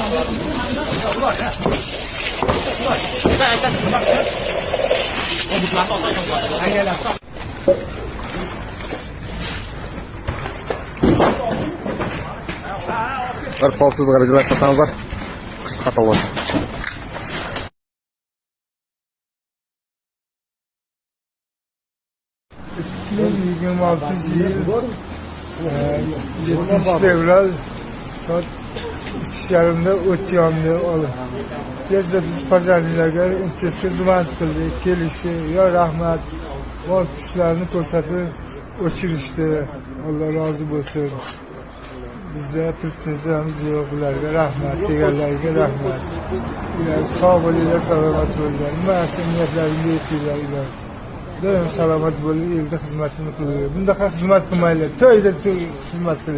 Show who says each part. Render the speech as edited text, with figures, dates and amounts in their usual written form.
Speaker 1: Bir qolsiz garajalar sotamizlar. Qisqa to'lasa.
Speaker 2: 2026 yıl 7 fevral saat 3:30'da o'tyapti olib. Tezda biz pajarilarga inchesga xizmat qildik, kelishdi. Yo rahmat, bor kuchlarini ko'rsatib o'chirishdi. Alloh rozi bo'lsin. Bizda pretenziyamiz yo'q, ularga rahmat, kelganlarga rahmat. Ular sog' bo'linglar, salomat bo'linglar. Mana niyatlaringga yetinglar. Doim salomat bo'lib, elda xizmatini qilinglar. Bundaqa xizmat qilmaylar, to'yda xizmat qiling.